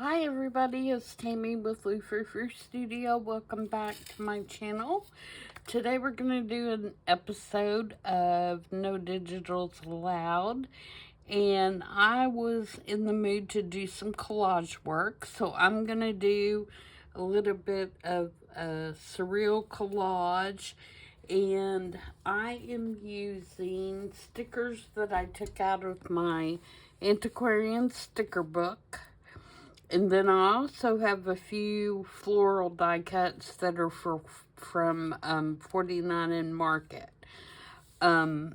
Hi everybody, it's Tammy with Frou-frou Studio. Welcome back to my channel. Today we're going to do an episode of No Digitals Allowed. And I was in the mood to do some collage work. So I'm going to do a little bit of a surreal collage. And I am using stickers that I took out of my antiquarian sticker book. And then I also have a few floral die cuts that are from 49 and Market. And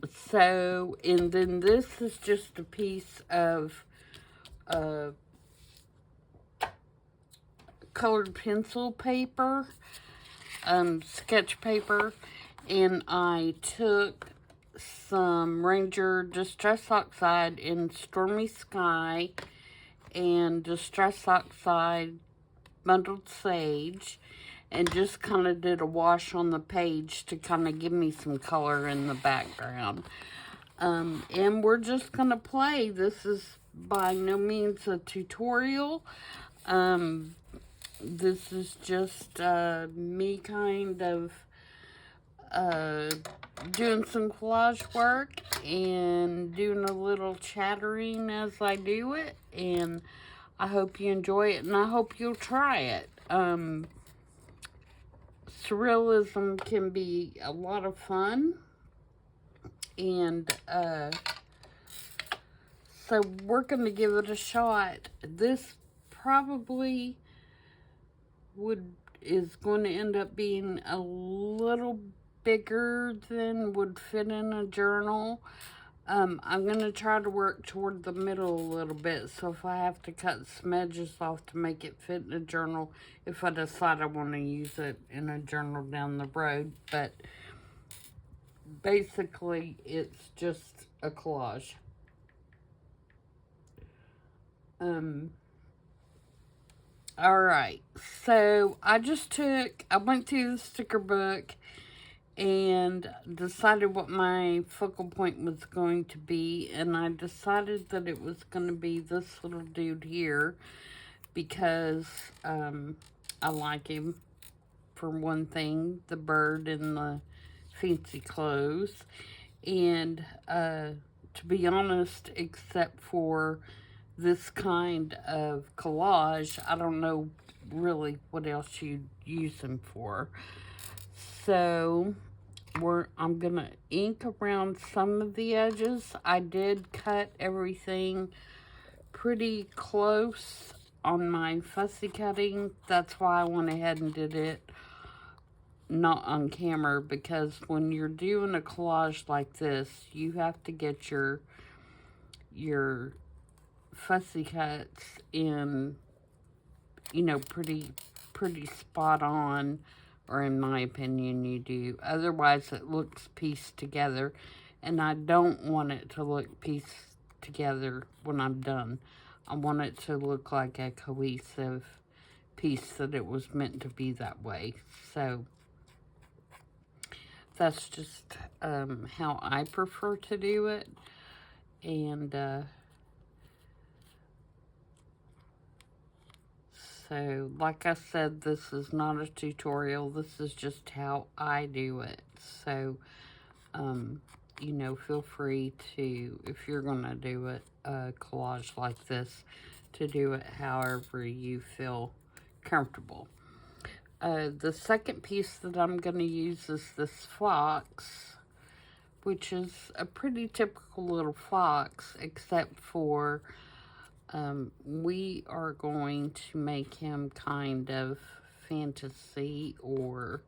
then this is just a piece of colored pencil paper, sketch paper, and I took some Ranger Distress Oxide in Stormy Sky and Distress Oxide Bundled Sage, and just kind of did a wash on the page to kind of give me some color in the background. And we're just going to play. This is by no means a tutorial. This is just me kind of doing some collage work and doing a little chattering as I do it, and I hope you enjoy it, and I hope you'll try it. Surrealism can be a lot of fun, and so we're going to give it a shot. This probably is going to end up being a little bigger than would fit in a journal. I'm going to try to work toward the middle a little bit, so if I have to cut some edges off to make it fit in a journal, if I decide I want to use it in a journal down the road. But basically, it's just a collage. Alright, so I went through the sticker book and decided what my focal point was going to be, and I decided that it was going to be this little dude here because I like him, for one thing, the bird and the fancy clothes. And to be honest, except for this kind of collage, I don't know really what else you'd use them for. So I'm gonna ink around some of the edges. I did cut everything pretty close on my fussy cutting. That's why I went ahead and did it not on camera, because when you're doing a collage like this, you have to get your fussy cuts in, you know, pretty spot on, or in my opinion you do. Otherwise it looks pieced together, and I don't want it to look pieced together when I'm done. I want it to look like a cohesive piece, that it was meant to be that way. So that's just how I prefer to do it. And so, like I said, this is not a tutorial. This is just how I do it. So, you know, feel free to, if you're going to do it, a collage like this, to do it however you feel comfortable. The second piece that I'm going to use is this fox, which is a pretty typical little fox, except for we are going to make him kind of fantasy or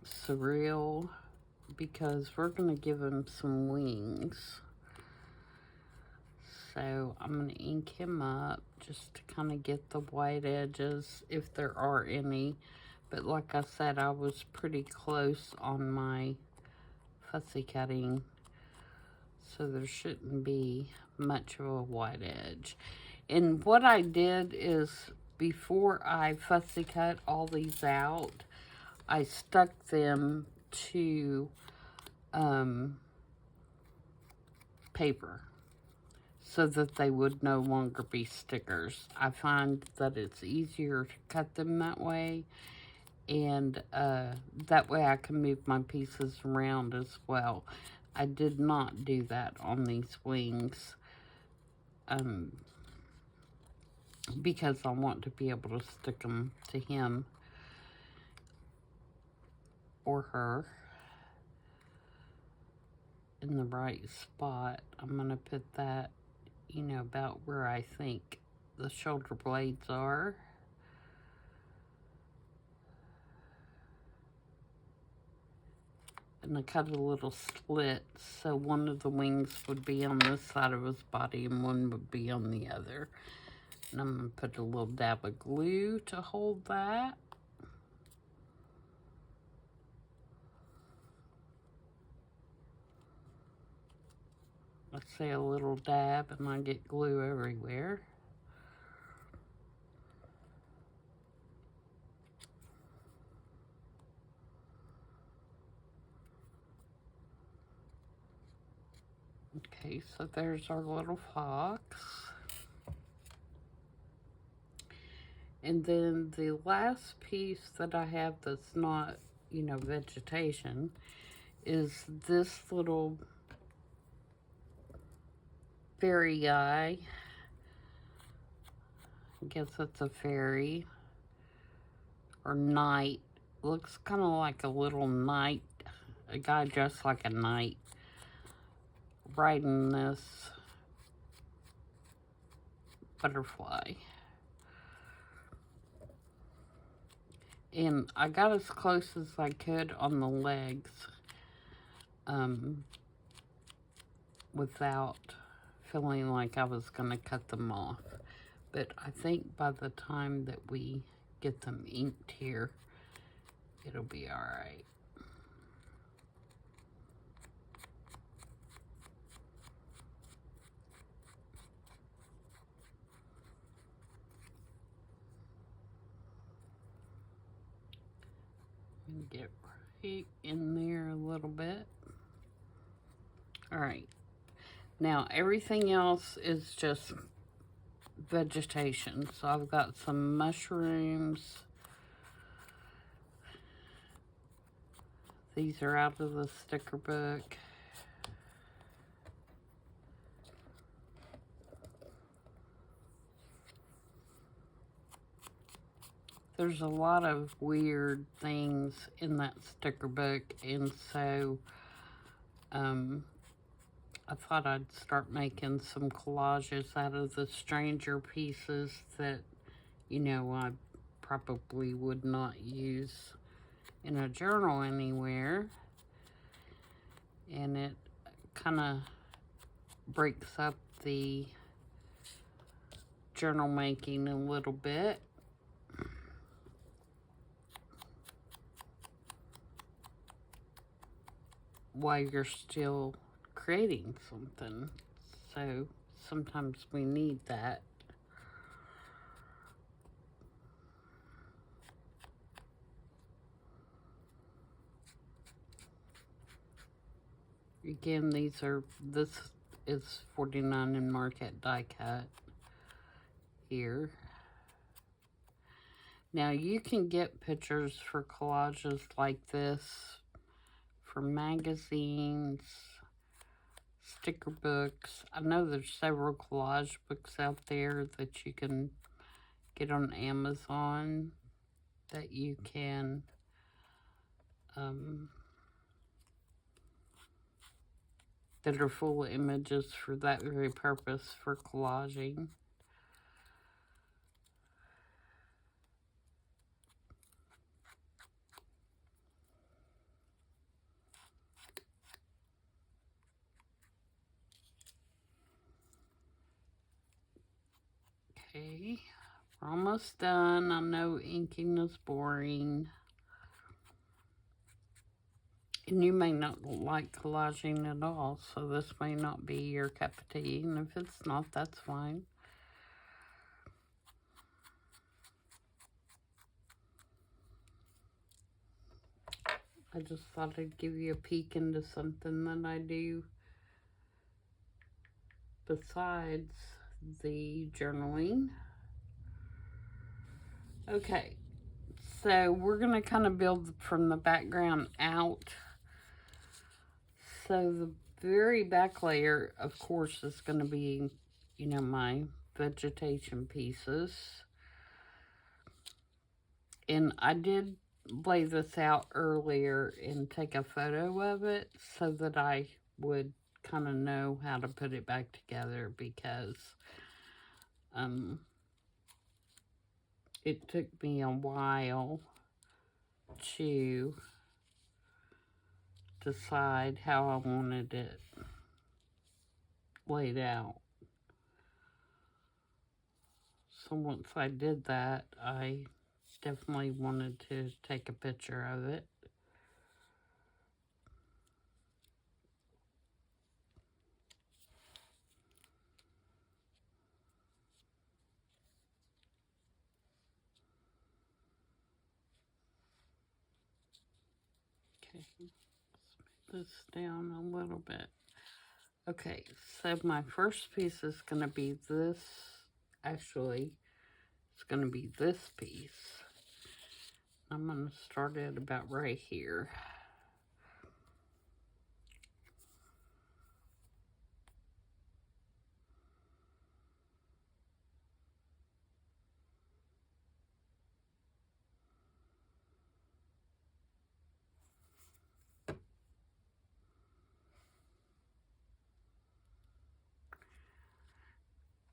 surreal, because we're going to give him some wings. So I'm going to ink him up just to kind of get the white edges, if there are any. But like I said, I was pretty close on my fussy cutting, so there shouldn't be much of a white edge. And what I did is, before I fussy cut all these out, I stuck them to paper. so that they would no longer be stickers. I find that it's easier to cut them that way, and that way I can move my pieces around as well. I did not do that on these wings because I want to be able to stick them to him or her in the right spot. I'm going to put that, you know, about where I think the shoulder blades are. And I cut a little slit so one of the wings would be on this side of his body and one would be on the other. And I'm going to put a little dab of glue to hold that. Let's say a little dab and I get glue everywhere. Okay, so there's our little fox. And then the last piece that I have that's not, you know, vegetation is this little fairy guy. I guess it's a fairy or knight. Looks kind of like a little knight, a guy dressed like a knight, riding this butterfly. And I got as close as I could on the legs without feeling like I was going to cut them off. But I think by the time that we get them inked here, it'll be all right. Get right in there a little bit. All right. Now, everything else is just vegetation. So I've got some mushrooms. These are out of the sticker book. There's a lot of weird things in that sticker book, and so I thought I'd start making some collages out of the stranger pieces that, you know, I probably would not use in a journal anywhere. And it kind of breaks up the journal making a little bit. While you're still creating something. So sometimes we need that. Again, this is 49 in Marquette die cut here. Now you can get pictures for collages like this for magazines, sticker books. I know there's several collage books out there that you can get on Amazon that you can that are full of images for that very purpose, for collaging. Okay, we're almost done. I know inking is boring. And you may not like collaging at all, so this may not be your cup of tea. And if it's not, that's fine. I just thought I'd give you a peek into something that I do besides the journaling. Okay, so we're going to kind of build from the background out. So the very back layer, of course, is going to be, you know, my vegetation pieces. And I did lay this out earlier and take a photo of it so that I would kind of know how to put it back together, because it took me a while to decide how I wanted it laid out. So once I did that, I definitely wanted to take a picture of it. Okay, let's move this down a little bit. Okay, so my first piece is going to be this. Actually, it's going to be this piece. I'm going to start it about right here.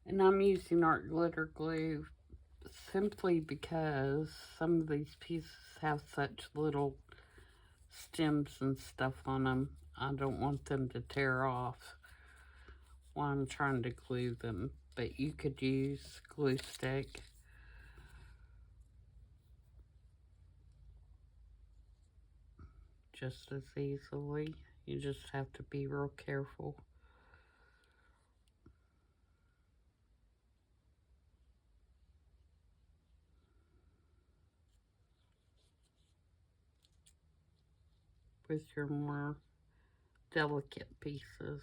And I'm using art glitter glue simply because some of these pieces have such little stems and stuff on them. I don't want them to tear off while I'm trying to glue them. But you could use glue stick. Just as easily. You just have to be real careful. With your more delicate pieces.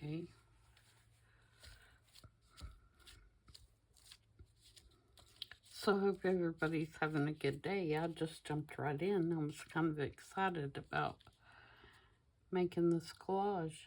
Okay. So I hope everybody's having a good day. I just jumped right in. I was kind of excited about making this collage.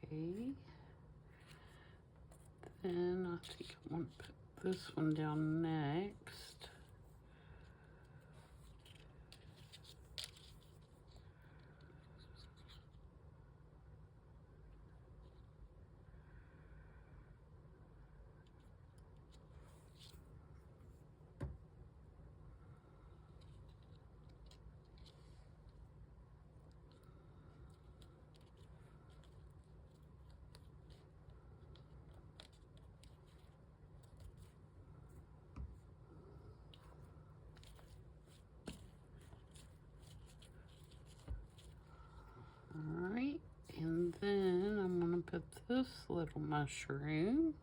Okay. Then I think I want to put this one down next. Alright, and then I'm going to put this little mushroom.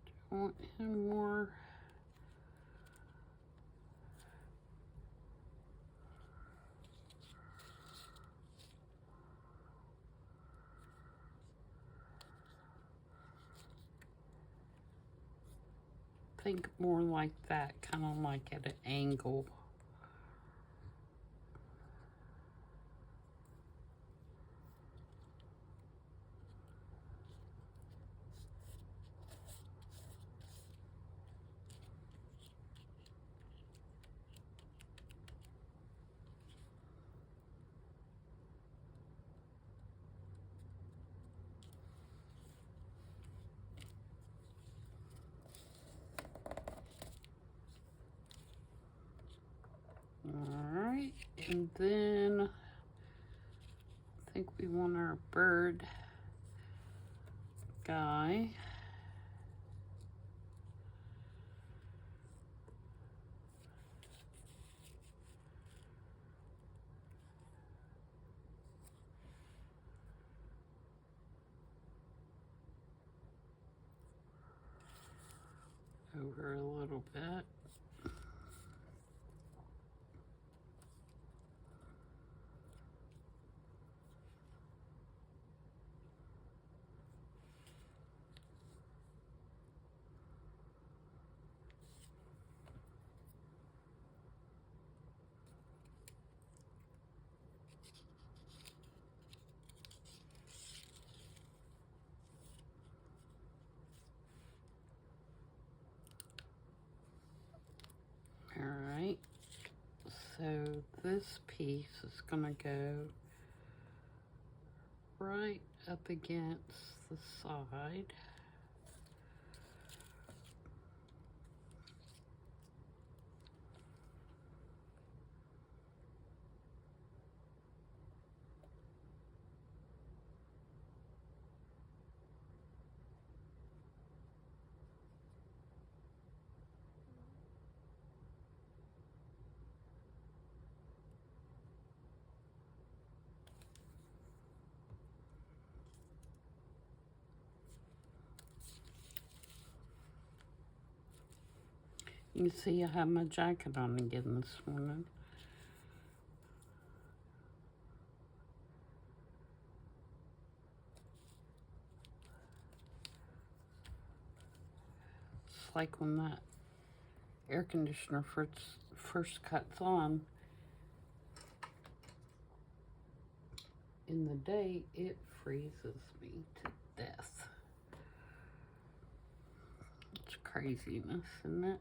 Do I want him more? think more like that, kind of like at an angle. Alright, and then I think we want our bird guy. Over a little bit. Alright, so this piece is gonna go right up against the side. You can see I have my jacket on again this morning. It's like when that air conditioner first cuts on. In the day, it freezes me to death. It's craziness, isn't it?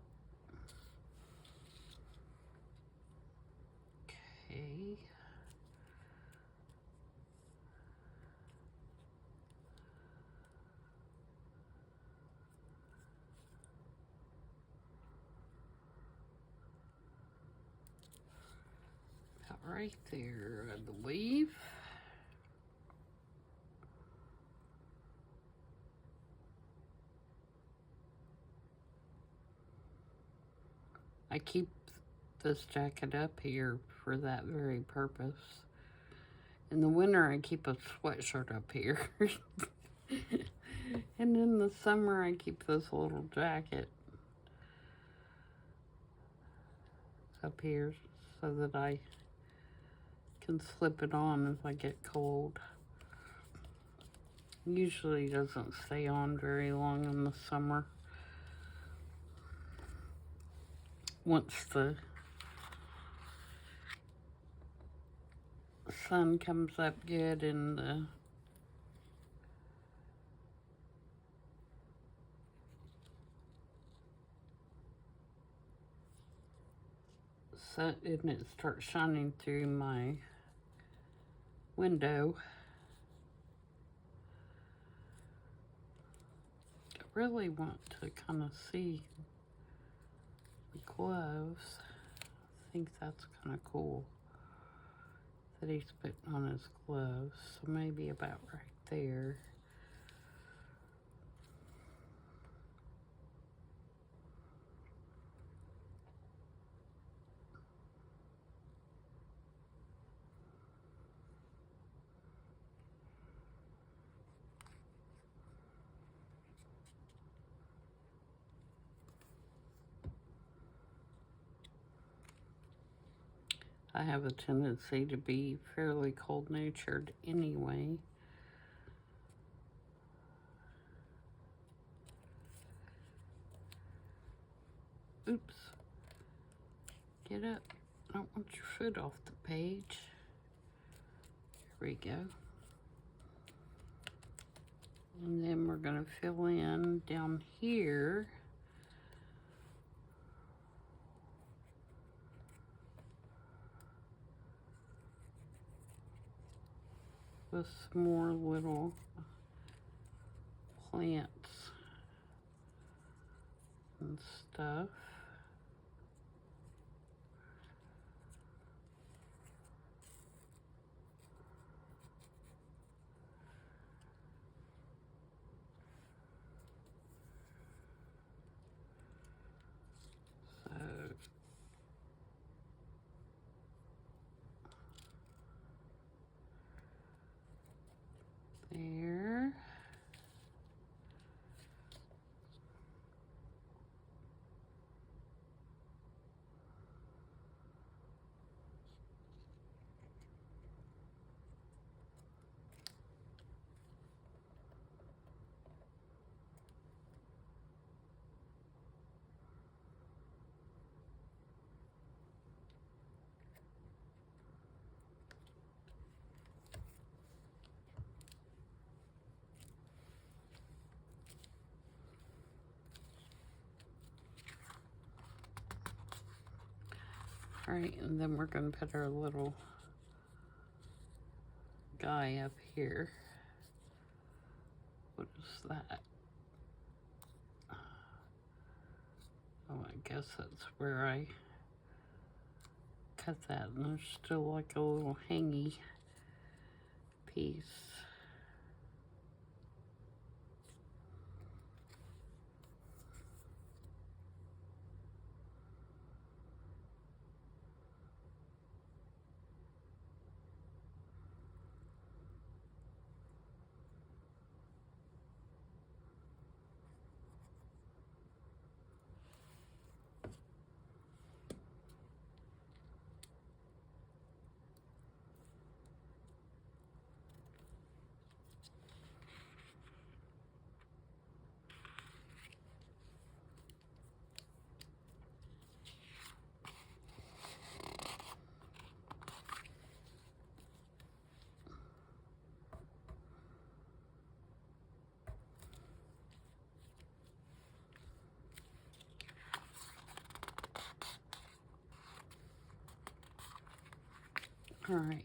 Okay. About right there, I believe. I keep this jacket up here for that very purpose. In the winter, I keep a sweatshirt up here. And in the summer, I keep this little jacket up here so that I can slip it on if I get cold. Usually doesn't stay on very long in the summer. Once the sun comes up good and the sun and it starts shining through my window. I really want to kind of see the gloves. I think that's kind of cool that he's putting on his gloves. So maybe about right there. I have a tendency to be fairly cold-natured anyway. Oops. Get up. I don't want your foot off the page. Here we go. And then we're going to fill in down here with some more little plants and stuff. There. Alright, and then we're going to put our little guy up here. What is that? Oh, I guess that's where I cut that, and there's still like a little hangy piece. Alright,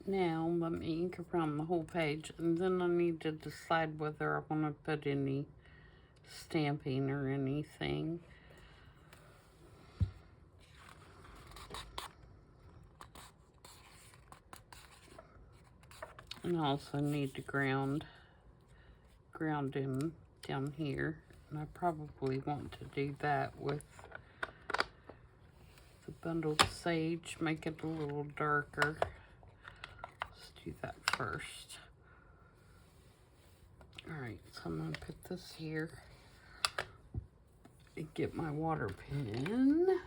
now let me ink around the whole page, and then I need to decide whether I want to put any stamping or anything. And I also need to ground him down here, and I probably want to do that with the bundled sage, make it a little darker. Let's do that first. Alright, so I'm going to put this here and get my water pen.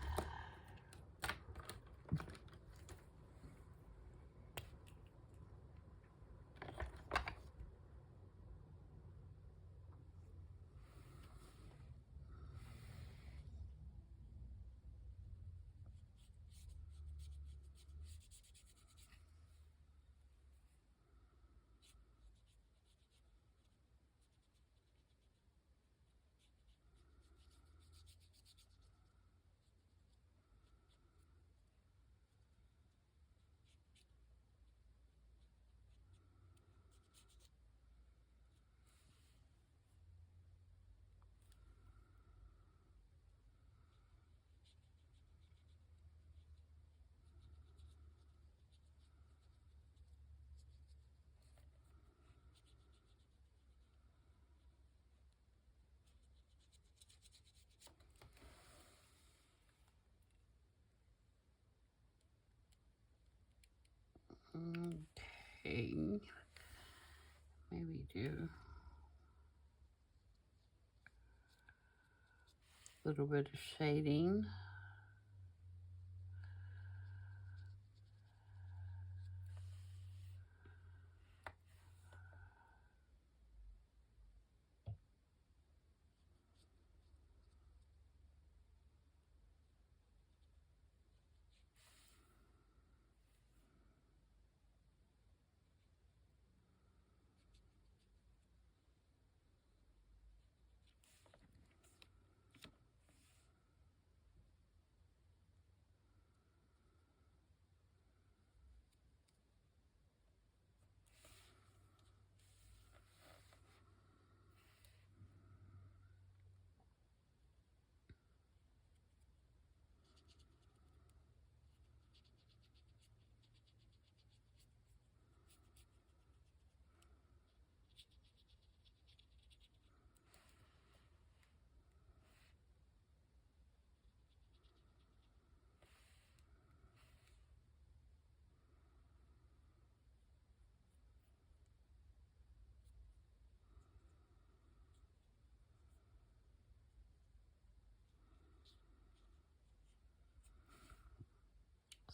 Okay, maybe do a little bit of shading.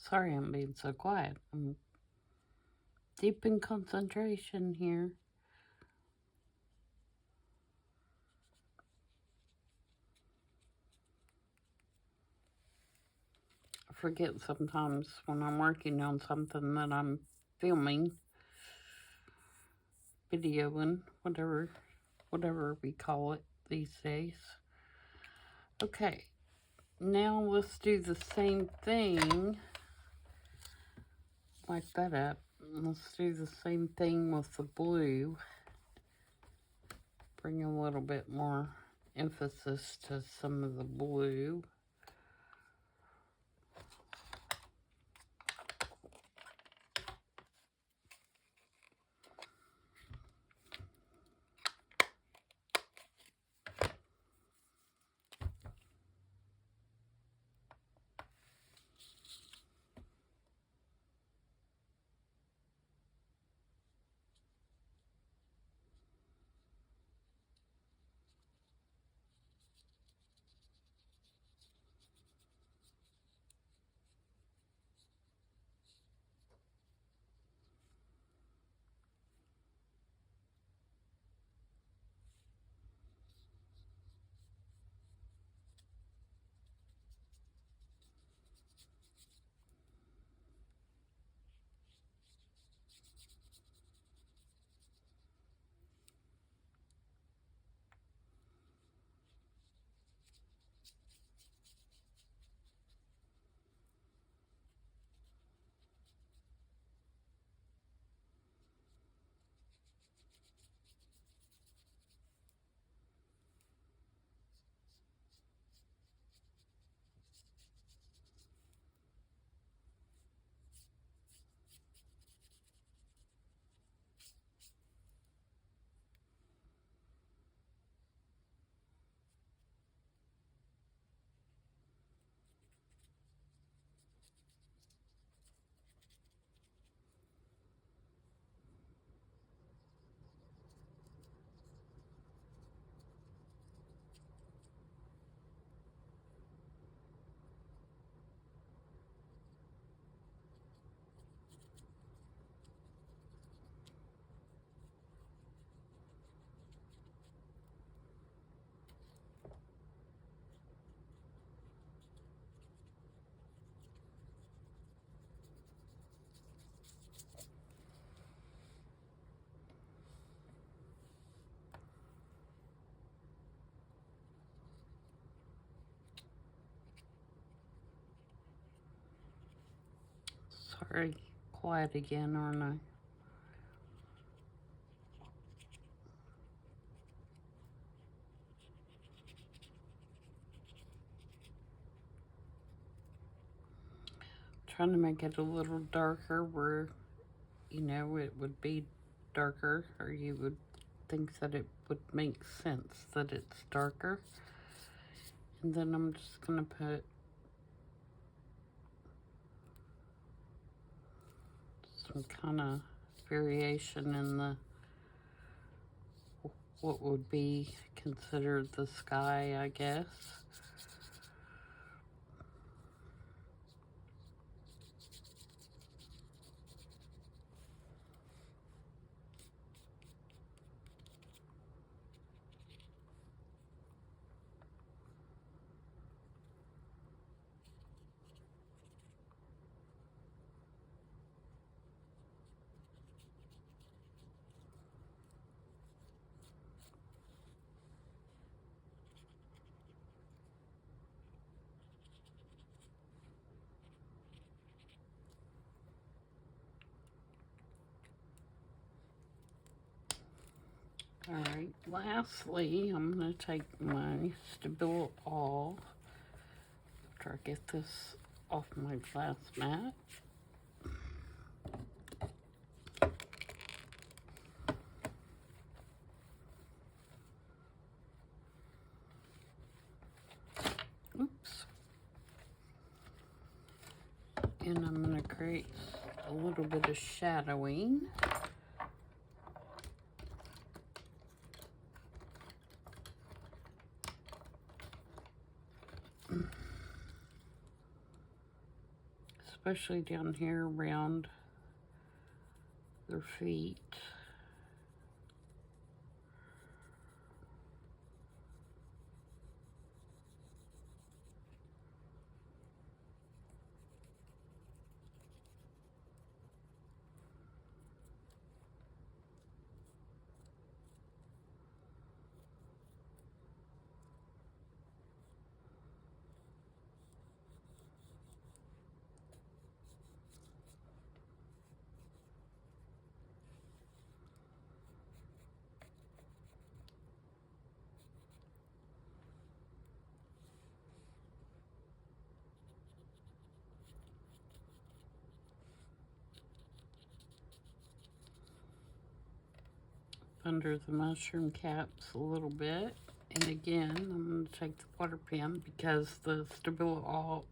Sorry I'm being so quiet. I'm deep in concentration here. I forget sometimes when I'm working on something that I'm filming, videoing, whatever we call it these days. Okay, now let's do the same thing. Wipe that up. Let's do the same thing with the blue. Bring a little bit more emphasis to some of the blue. Sorry, quiet again, aren't I? Trying to make it a little darker where, you know, it would be darker, or you would think that it would make sense that it's darker. And then I'm just gonna put some kind of variation in the what would be considered the sky, I guess. Alright, lastly, I'm going to take my Stabilo off after I get this off my glass mat. Oops. And I'm going to create a little bit of shadowing. especially down here around their feet. Under the mushroom caps a little bit. And again, I'm going to take the water pen because the Stabilo All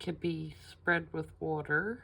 can be spread with water.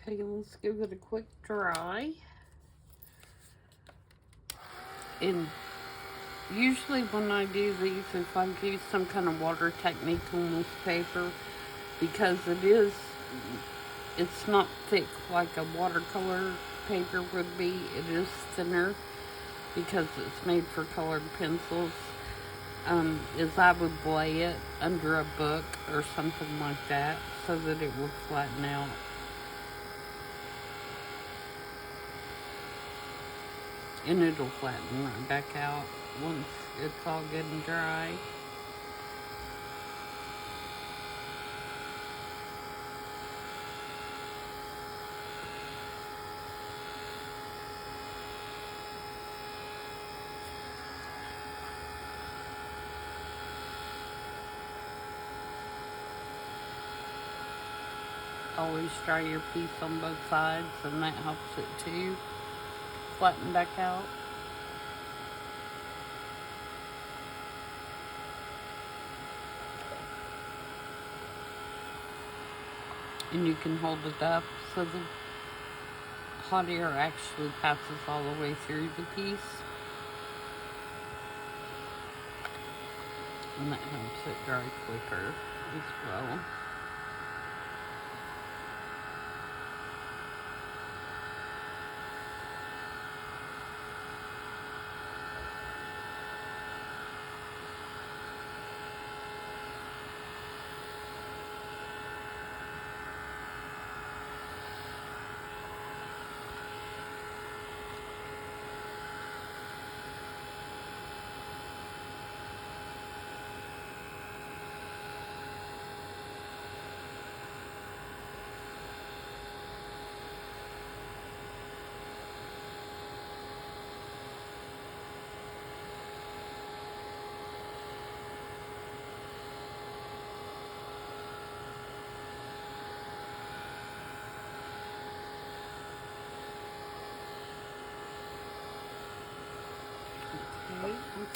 Okay, let's give it a quick dry. And usually when I do these, if I use some kind of water technique on this paper, because it's not thick like a watercolor paper would be, it is thinner because it's made for colored pencils, is I would lay it under a book or something like that so that it would flatten out. And it'll flatten right back out once it's all good and dry. Always dry your piece on both sides, and that helps it too flatten back out. And you can hold it up so the hot air actually passes all the way through the piece. And that helps it dry quicker as well.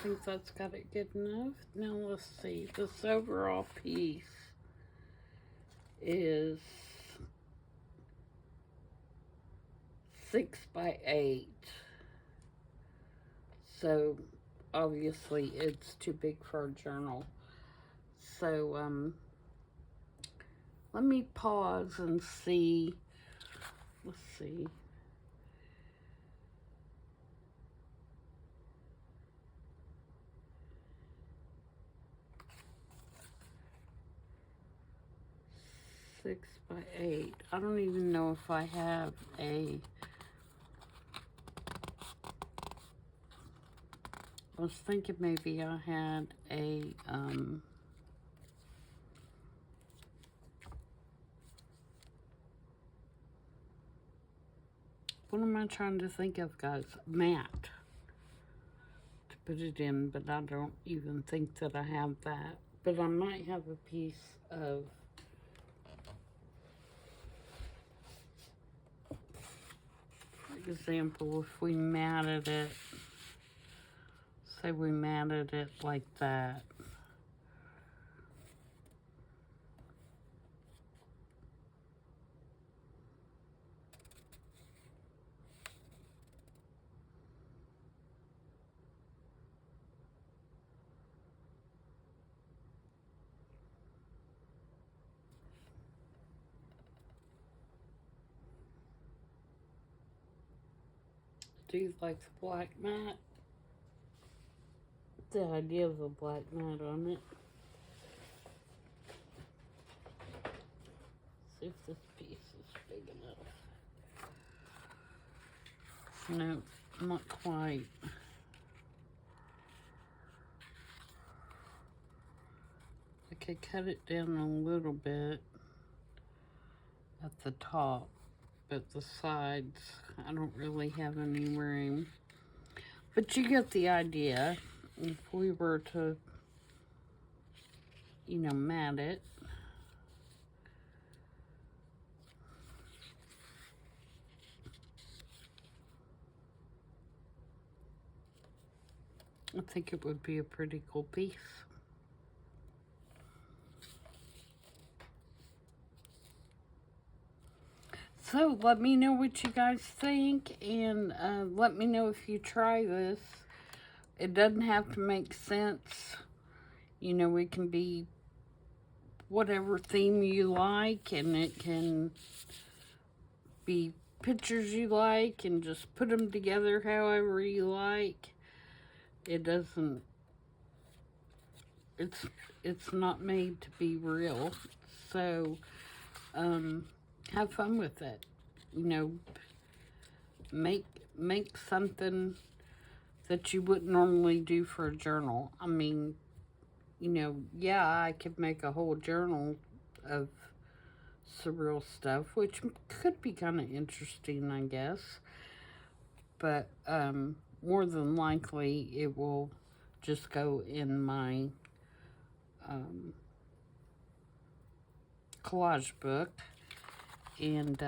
think that's got it good enough. Now let's see. This overall piece is 6 by 8. So obviously it's too big for a journal. So let me pause and see. Let's see. Six by 8. I don't even know if I have a. I was thinking maybe I had a what am I trying to think of, guys? Mat to put it in, but I don't even think that I have that. But I might have a piece of, for example, if we matted it, say we matted it like that. Do you like the black mat? The idea of a black mat on it. See if this piece is big enough. No, not quite. I could cut it down a little bit at the top, but the sides, I don't really have any room. But you get the idea. If we were to, you know, mat it. I think it would be a pretty cool piece. So let me know what you guys think, and let me know if you try this. It doesn't have to make sense. You know, it can be whatever theme you like, and it can be pictures you like, and just put them together however you like. It doesn't, it's not made to be real. So have fun with it. You know, make something that you wouldn't normally do for a journal. I mean, you know, yeah, I could make a whole journal of surreal stuff, which could be kind of interesting, I guess. But more than likely, it will just go in my collage book, and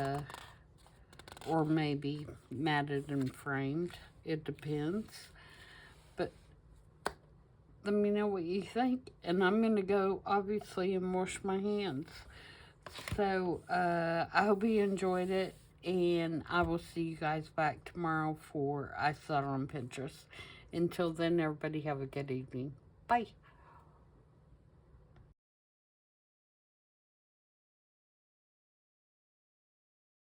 or maybe matted and framed. It depends. But let me know what you think, and I'm gonna go obviously and wash my hands. So I hope you enjoyed it, and I will see you guys back tomorrow for I Saw It on Pinterest. Until then, everybody have a good evening. Bye.